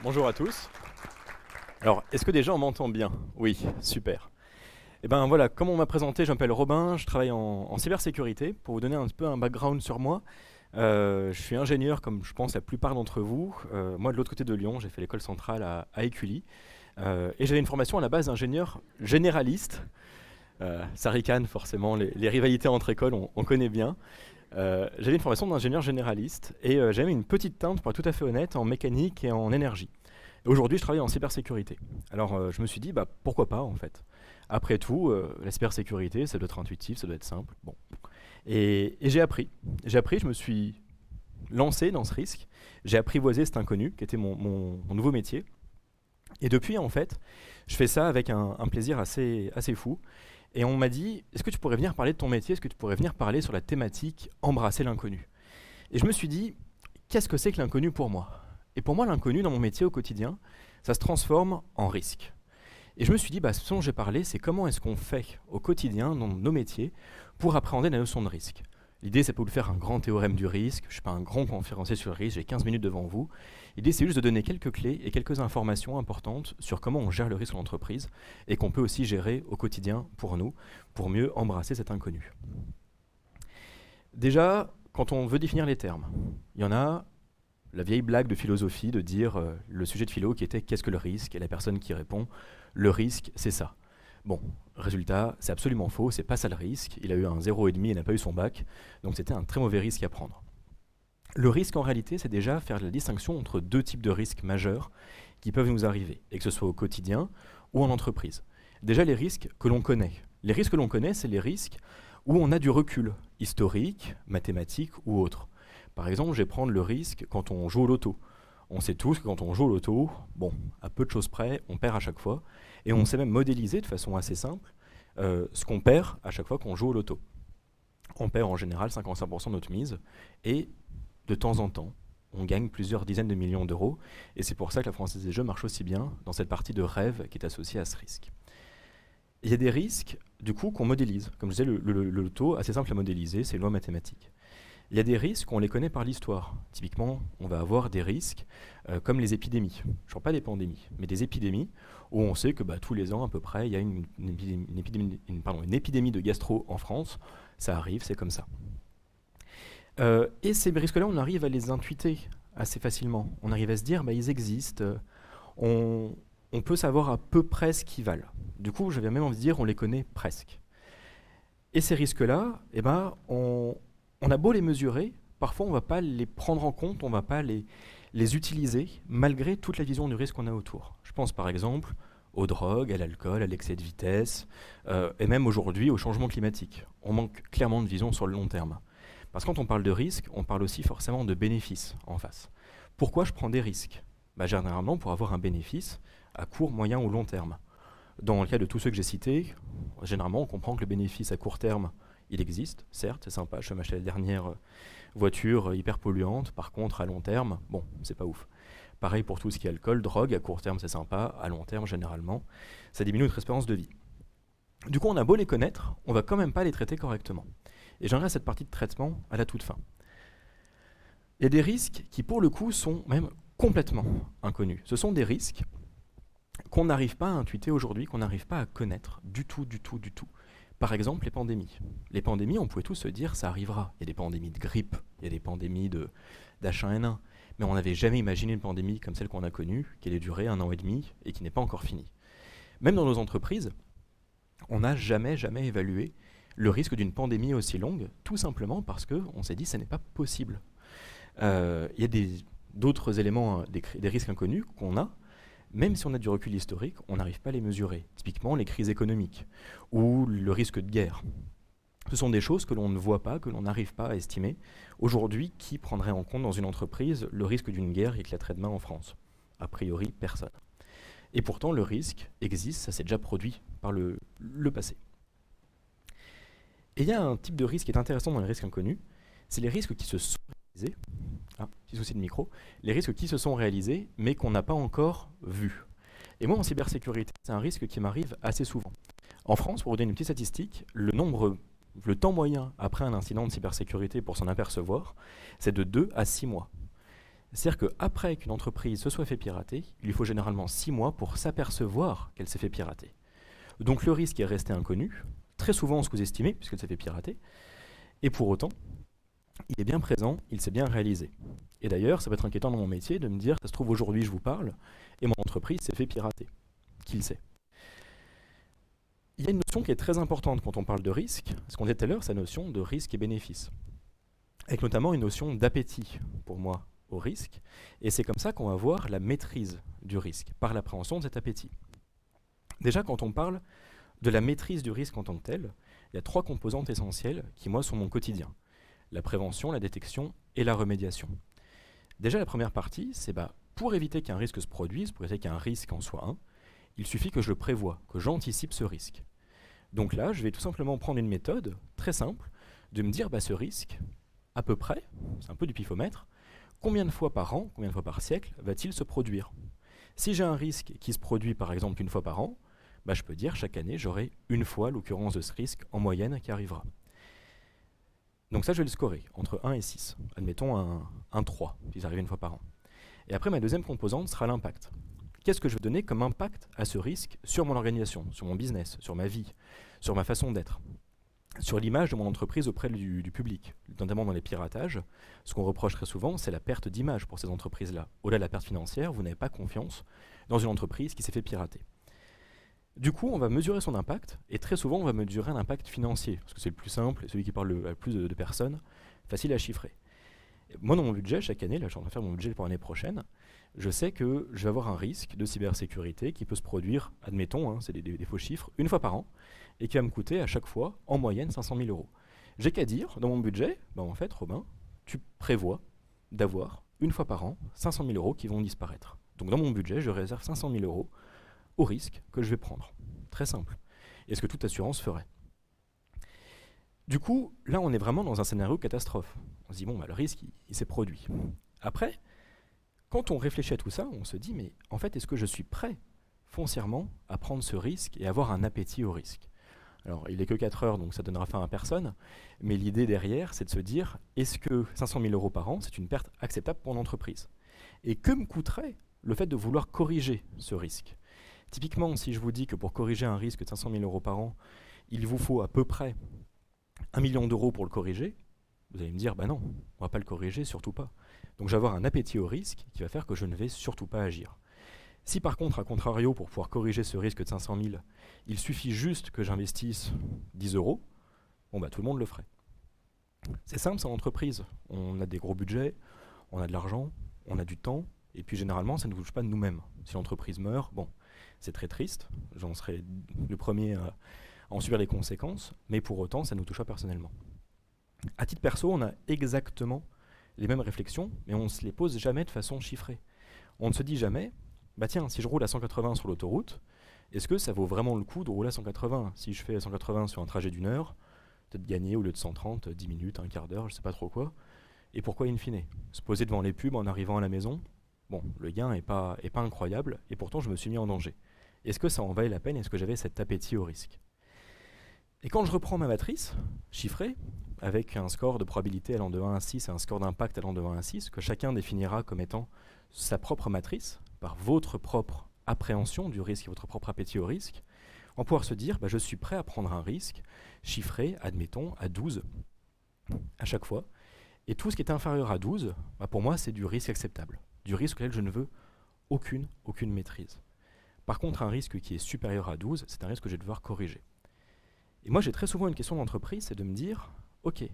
Bonjour à tous. Alors, est-ce que déjà on m'entend bien? Oui, super. Et ben voilà, comme on m'a présenté, je m'appelle Robin, je travaille en cybersécurité. Pour vous donner un petit peu un background sur moi, je suis ingénieur comme je pense la plupart d'entre vous. Moi de l'autre côté de Lyon, j'ai fait l'école centrale à Écully. Et j'avais une formation à la base d'ingénieur généraliste. Ça ricane forcément, les rivalités entre écoles, on connaît bien. J'avais une formation d'ingénieur généraliste et j'avais une petite teinte, pour être tout à fait honnête, en mécanique et en énergie. Et aujourd'hui, je travaille en cybersécurité. Alors, je me suis dit, bah, pourquoi pas, en fait. Après tout, la cybersécurité, ça doit être intuitif, ça doit être simple. Bon. Et j'ai appris. J'ai appris, je me suis lancé dans ce risque. J'ai apprivoisé cet inconnu, qui était mon nouveau métier. Et depuis, en fait, je fais ça avec un plaisir assez fou. Et on m'a dit, est-ce que tu pourrais venir parler de ton métier? Est-ce que tu pourrais venir parler sur la thématique embrasser l'inconnu? Et je me suis dit, qu'est-ce que c'est que l'inconnu pour moi? Et pour moi, l'inconnu dans mon métier au quotidien, ça se transforme en risque. Et je me suis dit, bah, ce dont j'ai parlé, c'est comment est-ce qu'on fait au quotidien dans nos métiers pour appréhender la notion de risque. L'idée, c'est pas de vous faire un grand théorème du risque, je ne suis pas un grand conférencier sur le risque, j'ai 15 minutes devant vous. L'idée, c'est juste de donner quelques clés et quelques informations importantes sur comment on gère le risque en entreprise et qu'on peut aussi gérer au quotidien pour nous, pour mieux embrasser cet inconnu. Déjà, quand on veut définir les termes, il y en a la vieille blague de philosophie de dire le sujet de philo qui était qu'est-ce que le risque, et la personne qui répond le risque c'est ça. Bon, résultat, c'est absolument faux, c'est pas ça le risque, il a eu un 0,5 et n'a pas eu son bac, donc c'était un très mauvais risque à prendre. Le risque en réalité, c'est déjà faire la distinction entre deux types de risques majeurs qui peuvent nous arriver, et que ce soit au quotidien ou en entreprise. Déjà les risques que l'on connaît. Les risques que l'on connaît, c'est les risques où on a du recul, historique, mathématique ou autre. Par exemple, je vais prendre le risque quand on joue au loto. On sait tous que quand on joue au loto, bon, à peu de choses près, on perd à chaque fois. Et on sait même modéliser de façon assez simple ce qu'on perd à chaque fois qu'on joue au loto. On perd en général 55% de notre mise. Et de temps en temps, on gagne plusieurs dizaines de millions d'euros. Et c'est pour ça que la Française des Jeux marche aussi bien dans cette partie de rêve qui est associée à ce risque. Il y a des risques, du coup, qu'on modélise. Comme je disais, le loto, assez simple à modéliser, c'est une loi mathématique. Il y a des risques, on les connaît par l'histoire. Typiquement, on va avoir des risques comme les épidémies. Je ne parle pas des pandémies, mais des épidémies où on sait que tous les ans, à peu près, il y a une épidémie de gastro en France. Ça arrive, c'est comme ça. Et ces risques-là, on arrive à les intuiter assez facilement. On arrive à se dire, ils existent. On peut savoir à peu près ce qu'ils valent. Du coup, j'avais même envie de dire, on les connaît presque. Et ces risques-là, on a beau les mesurer, parfois on ne va pas les prendre en compte, on ne va pas les utiliser, malgré toute la vision du risque qu'on a autour. Je pense par exemple aux drogues, à l'alcool, à l'excès de vitesse, et même aujourd'hui au changement climatique. On manque clairement de vision sur le long terme. Parce que quand on parle de risque, on parle aussi forcément de bénéfices en face. Pourquoi je prends des risques? Généralement pour avoir un bénéfice à court, moyen ou long terme. Dans le cas de tous ceux que j'ai cités, généralement on comprend que le bénéfice à court terme, il existe, certes, c'est sympa, je vais m'acheter la dernière voiture hyper polluante, par contre à long terme, bon, c'est pas ouf. Pareil pour tout ce qui est alcool, drogue, à court terme c'est sympa, à long terme généralement, ça diminue notre espérance de vie. Du coup on a beau les connaître, on va quand même pas les traiter correctement. Et j'en ai à cette partie de traitement à la toute fin. Il y a des risques qui pour le coup sont même complètement inconnus. Ce sont des risques qu'on n'arrive pas à intuiter aujourd'hui, qu'on n'arrive pas à connaître du tout. Par exemple, les pandémies. Les pandémies, on pouvait tous se dire, ça arrivera. Il y a des pandémies de grippe, il y a des pandémies d'H1N1, mais on n'avait jamais imaginé une pandémie comme celle qu'on a connue, qui allait durer 1 an et demi et qui n'est pas encore finie. Même dans nos entreprises, on n'a jamais évalué le risque d'une pandémie aussi longue, tout simplement parce qu'on s'est dit, ce n'est pas possible. Il y a d'autres éléments, des risques inconnus qu'on a, même si on a du recul historique, on n'arrive pas à les mesurer. Typiquement, les crises économiques ou le risque de guerre. Ce sont des choses que l'on ne voit pas, que l'on n'arrive pas à estimer. Aujourd'hui, qui prendrait en compte dans une entreprise le risque d'une guerre qui éclaterait demain en France? A priori, personne. Et pourtant, le risque existe, ça s'est déjà produit par le passé. Et il y a un type de risque qui est intéressant dans les risques inconnus, c'est les risques qui se sont réalisés. Petit souci de micro, les risques qui se sont réalisés mais qu'on n'a pas encore vus. Et moi en cybersécurité, c'est un risque qui m'arrive assez souvent. En France, pour vous donner une petite statistique, le temps moyen après un incident de cybersécurité pour s'en apercevoir, c'est de 2 à 6 mois. C'est-à-dire qu'après qu'une entreprise se soit fait pirater, il lui faut généralement 6 mois pour s'apercevoir qu'elle s'est fait pirater. Donc le risque est resté inconnu, très souvent sous-estimé puisqu'elle s'est fait pirater, et pour autant, il est bien présent, il s'est bien réalisé. Et d'ailleurs, ça peut être inquiétant dans mon métier de me dire, ça se trouve aujourd'hui je vous parle, et mon entreprise s'est fait pirater. Qui le sait? Il y a une notion qui est très importante quand on parle de risque, ce qu'on disait tout à l'heure, c'est la notion de risque et bénéfice. Avec notamment une notion d'appétit, pour moi, au risque, et c'est comme ça qu'on va voir la maîtrise du risque, par l'appréhension de cet appétit. Déjà, quand on parle de la maîtrise du risque en tant que tel, il y a 3 composantes essentielles qui, moi, sont mon quotidien. La prévention, la détection et la remédiation. Déjà, la première partie, c'est pour éviter qu'un risque se produise, pour éviter qu'un risque en soit un, il suffit que je le prévoie, que j'anticipe ce risque. Donc là, je vais tout simplement prendre une méthode très simple de me dire ce risque, à peu près, c'est un peu du pifomètre, combien de fois par an, combien de fois par siècle va-t-il se produire? Si j'ai un risque qui se produit par exemple une fois par an, je peux dire chaque année j'aurai une fois l'occurrence de ce risque en moyenne qui arrivera. Donc ça je vais le scorer entre 1 et 6, admettons un 3, si ça arrive une fois par an. Et après ma deuxième composante sera l'impact. Qu'est-ce que je veux donner comme impact à ce risque sur mon organisation, sur mon business, sur ma vie, sur ma façon d'être, sur l'image de mon entreprise auprès du public, notamment dans les piratages? Ce qu'on reproche très souvent, c'est la perte d'image pour ces entreprises-là. Au-delà de la perte financière, vous n'avez pas confiance dans une entreprise qui s'est fait pirater. Du coup, on va mesurer son impact, et très souvent, on va mesurer un impact financier, parce que c'est le plus simple, celui qui parle le plus de personnes, facile à chiffrer. Moi, dans mon budget, chaque année, là, je suis en train de faire mon budget pour l'année prochaine, je sais que je vais avoir un risque de cybersécurité qui peut se produire, admettons, c'est des faux chiffres, une fois par an, et qui va me coûter à chaque fois, en moyenne, 500 000 euros. J'ai qu'à dire, dans mon budget, en fait, Robin, tu prévois d'avoir, une fois par an, 500 000 euros qui vont disparaître. Donc dans mon budget, je réserve 500 000 euros au risque que je vais prendre. Très simple. Et ce que toute assurance ferait. Du coup, là, on est vraiment dans un scénario catastrophe. On se dit, le risque, il s'est produit. Après, quand on réfléchit à tout ça, on se dit, mais en fait, est-ce que je suis prêt, foncièrement, à prendre ce risque et avoir un appétit au risque? Alors, il n'est que 4 heures, donc ça donnera fin à personne, mais l'idée derrière, c'est de se dire, est-ce que 500 000 euros par an, c'est une perte acceptable pour l'entreprise? Et que me coûterait le fait de vouloir corriger ce risque? Typiquement, si je vous dis que pour corriger un risque de 500 000 euros par an, il vous faut à peu près 1 million d'euros pour le corriger, vous allez me dire, non, on ne va pas le corriger, surtout pas. Donc je vais avoir un appétit au risque qui va faire que je ne vais surtout pas agir. Si par contre, à contrario, pour pouvoir corriger ce risque de 500 000, il suffit juste que j'investisse 10 euros, tout le monde le ferait. C'est simple, c'est en entreprise. On a des gros budgets, on a de l'argent, on a du temps, et puis généralement, ça ne touche pas de nous-mêmes. Si l'entreprise meurt, c'est très triste, j'en serai le premier à en subir les conséquences, mais pour autant, ça nous touche pas personnellement. À titre perso, on a exactement les mêmes réflexions, mais on ne se les pose jamais de façon chiffrée. On ne se dit jamais, tiens, si je roule à 180 sur l'autoroute, est-ce que ça vaut vraiment le coup de rouler à 180? Si je fais 180 sur un trajet d'une heure, peut-être gagner au lieu de 130, 10 minutes, un quart d'heure, je sais pas trop quoi. Et pourquoi in fine? Se poser devant les pubs en arrivant à la maison, le gain est pas incroyable, et pourtant je me suis mis en danger. Est-ce que ça en valait la peine? Est-ce que j'avais cet appétit au risque? Et quand je reprends ma matrice, chiffrée, avec un score de probabilité allant de 1 à 6 et un score d'impact allant de 1 à 6, que chacun définira comme étant sa propre matrice, par votre propre appréhension du risque et votre propre appétit au risque, on va pouvoir se dire, je suis prêt à prendre un risque chiffré, admettons, à 12 à chaque fois. Et tout ce qui est inférieur à 12, pour moi, c'est du risque acceptable, du risque auquel je ne veux aucune maîtrise. Par contre, un risque qui est supérieur à 12, c'est un risque que je vais devoir corriger. Et moi, j'ai très souvent une question d'entreprise, c'est de me dire, ok,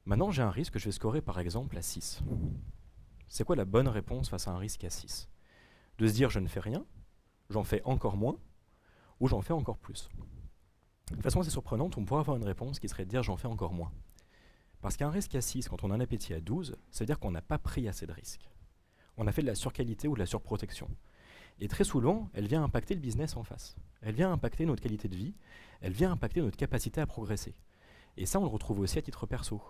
maintenant j'ai un risque que je vais scorer par exemple à 6. C'est quoi la bonne réponse face à un risque à 6? De se dire, je ne fais rien, j'en fais encore moins, ou j'en fais encore plus. De façon assez surprenante, on pourrait avoir une réponse qui serait de dire, j'en fais encore moins. Parce qu'un risque à 6, quand on a un appétit à 12, ça veut dire qu'on n'a pas pris assez de risques. On a fait de la surqualité ou de la surprotection. Et très souvent, elle vient impacter le business en face. Elle vient impacter notre qualité de vie, elle vient impacter notre capacité à progresser. Et ça, on le retrouve aussi à titre perso.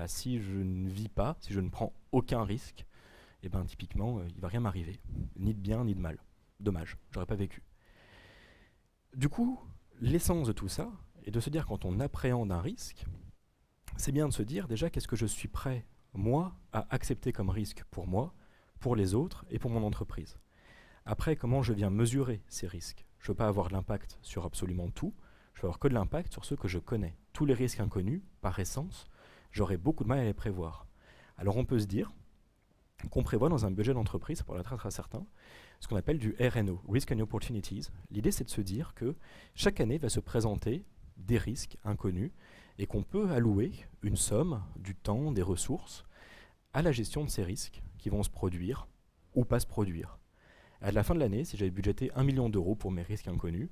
Si je ne vis pas, si je ne prends aucun risque, typiquement, il ne va rien m'arriver. Ni de bien, ni de mal. Dommage, j'aurais pas vécu. Du coup, l'essence de tout ça est de se dire, quand on appréhende un risque, c'est bien de se dire déjà qu'est-ce que je suis prêt, moi, à accepter comme risque pour moi, pour les autres et pour mon entreprise. Après, comment je viens mesurer ces risques? Je ne veux pas avoir de l'impact sur absolument tout, je veux avoir que de l'impact sur ceux que je connais. Tous les risques inconnus, par essence, j'aurais beaucoup de mal à les prévoir. Alors on peut se dire qu'on prévoit dans un budget d'entreprise, pour l'être à certains, ce qu'on appelle du RNO, Risk and Opportunities. L'idée, c'est de se dire que chaque année va se présenter des risques inconnus et qu'on peut allouer une somme, du temps, des ressources à la gestion de ces risques qui vont se produire ou pas se produire. À la fin de l'année, si j'avais budgété 1 million d'euros pour mes risques inconnus,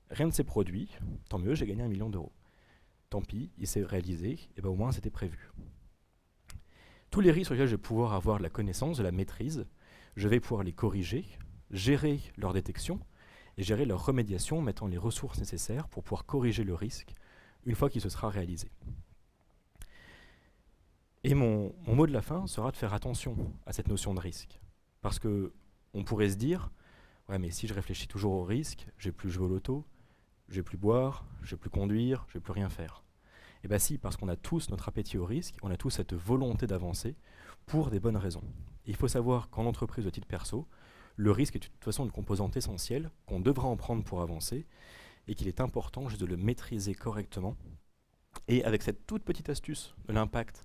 rien ne s'est produit, tant mieux, j'ai gagné 1 million d'euros. Tant pis, il s'est réalisé, et bien au moins c'était prévu. Tous les risques sur lesquels je vais pouvoir avoir de la connaissance, de la maîtrise, je vais pouvoir les corriger, gérer leur détection et gérer leur remédiation en mettant les ressources nécessaires pour pouvoir corriger le risque une fois qu'il se sera réalisé. Et mon mot de la fin sera de faire attention à cette notion de risque. Parce qu'on pourrait se dire, ouais mais si je réfléchis toujours au risque, je vais plus jouer au loto, je vais plus boire, je vais plus conduire, je vais plus rien faire. Et bien si, parce qu'on a tous notre appétit au risque, on a tous cette volonté d'avancer pour des bonnes raisons. Et il faut savoir qu'en entreprise de titre perso, le risque est de toute façon une composante essentielle qu'on devra en prendre pour avancer et qu'il est important juste de le maîtriser correctement. Et avec cette toute petite astuce de l'impact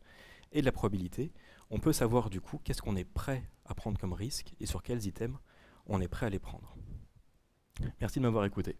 et de la probabilité, on peut savoir du coup qu'est-ce qu'on est prêt à prendre comme risque et sur quels items on est prêt à les prendre. Merci de m'avoir écouté.